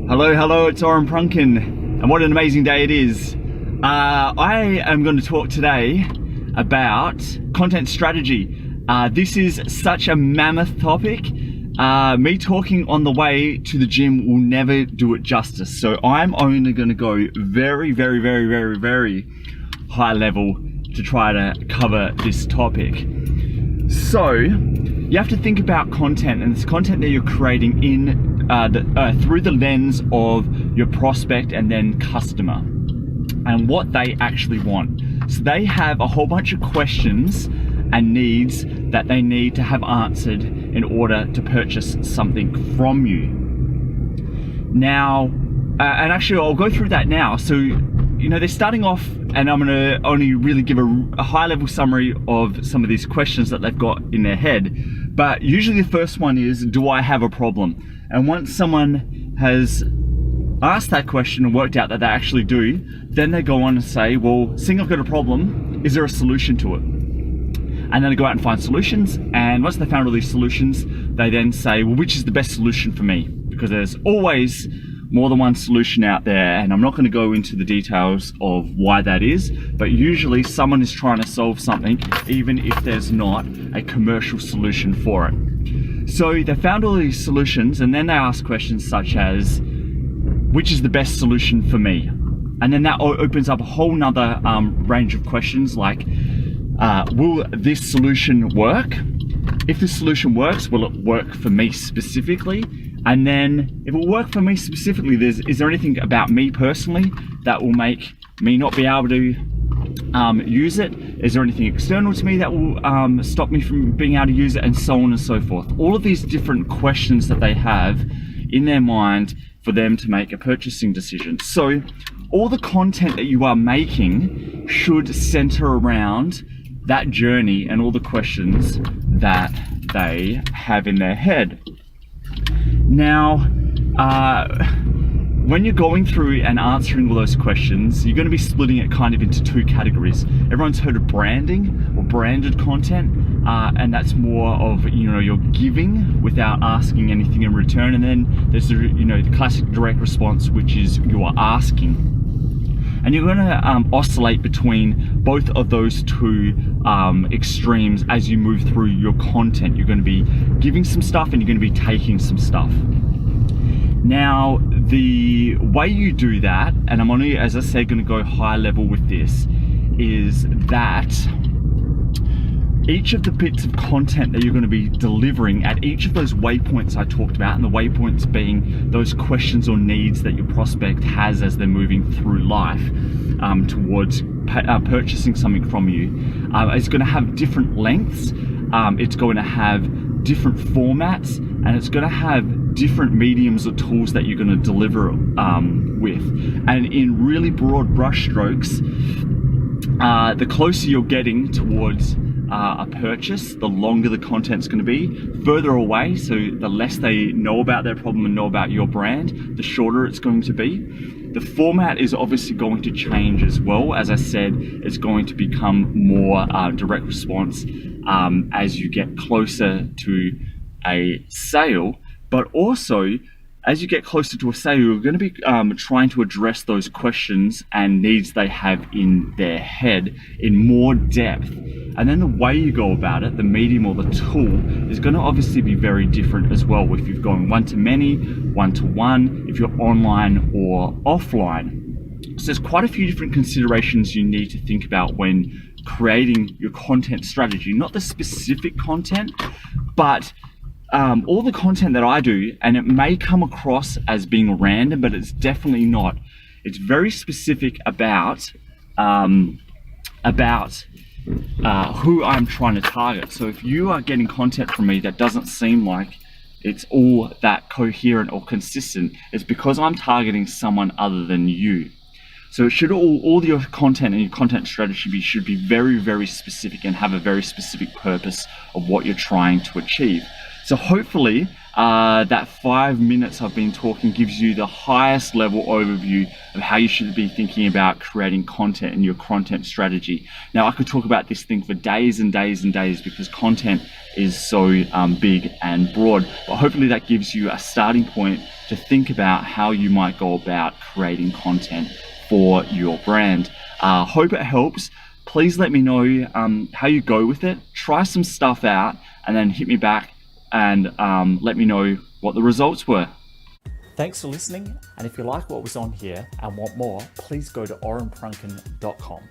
Hello, it's Oren Prunkin, and what an amazing day it is. I am going to talk today about content strategy. This is such a mammoth topic. Me talking on the way to the gym will never do it justice. So I'm only going to go very high level to try to cover this topic. So you have to think about content, and it's content that you're creating in through the lens of your prospect and then customer and what they actually want. So they have a whole bunch of questions and needs that they need to have answered in order to purchase something from you. Now, and actually I'll go through that now. So, you know, they're starting off, and I'm gonna only really give a high level summary of some of these questions that they've got in their head. But usually the first one is, do I have a problem? And once someone has asked that question and worked out that they actually do, then they go on and say, well, seeing I've got a problem, is there a solution to it? And then they go out and find solutions, and once they found all these solutions, they then say, well, which is the best solution for me? Because there's always more than one solution out there, and I'm not going to go into the details of why that is, but usually someone is trying to solve something even if there's not a commercial solution for it. So they found all these solutions, and then they ask questions such as, which is the best solution for me? And then that opens up a whole nother range of questions like, will this solution work? If this solution works, will it work for me specifically? And then if it will work for me specifically, is there anything about me personally that will make me not be able to use it? Is there anything external to me that will stop me from being able to use it? And so on and so forth. All of these different questions that they have in their mind for them to make a purchasing decision. So all the content that you are making should center around that journey and all the questions that they have in their head. Now, when you're going through and answering all those questions, you're going to be splitting it kind of into two categories. Everyone's heard of branding or branded content, and that's more of, you know, you're giving without asking anything in return. And then there's the, you know, the classic direct response, which is you are asking. And you're going to oscillate between both of those two extremes as you move through your content. You're going to be giving some stuff and you're going to be taking some stuff. Now, the way you do that, and I'm only, as I said, going to go high level with this, is that each of the bits of content that you're going to be delivering at each of those waypoints I talked about, and the waypoints being those questions or needs that your prospect has as they're moving through life towards purchasing something from you, is going to have different lengths, it's going to have different formats, and it's going to have different mediums or tools that you're going to deliver with. And in really broad brush strokes, the closer you're getting towards a purchase, the longer the content's going to be. Further away, so the less they know about their problem and know about your brand, the shorter it's going to be. The format is obviously going to change as well. As I said, it's going to become more direct response as you get closer to a sale, but also as you get closer to a sale, you're going to be trying to address those questions and needs they have in their head in more depth. And then the way you go about it, the medium or the tool, is going to obviously be very different as well. If you've gone one-to-many, one-to-one, if you're online or offline. So there's quite a few different considerations you need to think about when creating your content strategy. Not the specific content, but all the content that I do, and it may come across as being random, but it's definitely not. It's very specific about who I'm trying to target. So if you are getting content from me that doesn't seem like it's all that coherent or consistent, it's because I'm targeting someone other than you. So it should all your content and your content strategy should be very specific and have a very specific purpose of what you're trying to achieve. So hopefully that 5 minutes I've been talking gives you the highest level overview of how you should be thinking about creating content in your content strategy. Now, I could talk about this thing for days and days and days because content is so big and broad, but hopefully that gives you a starting point to think about how you might go about creating content for your brand. Hope it helps. Please let me know how you go with it. Try some stuff out and then hit me back and let me know what the results were. Thanks for listening, and if you like what was on here and want more, please go to orenprunken.com.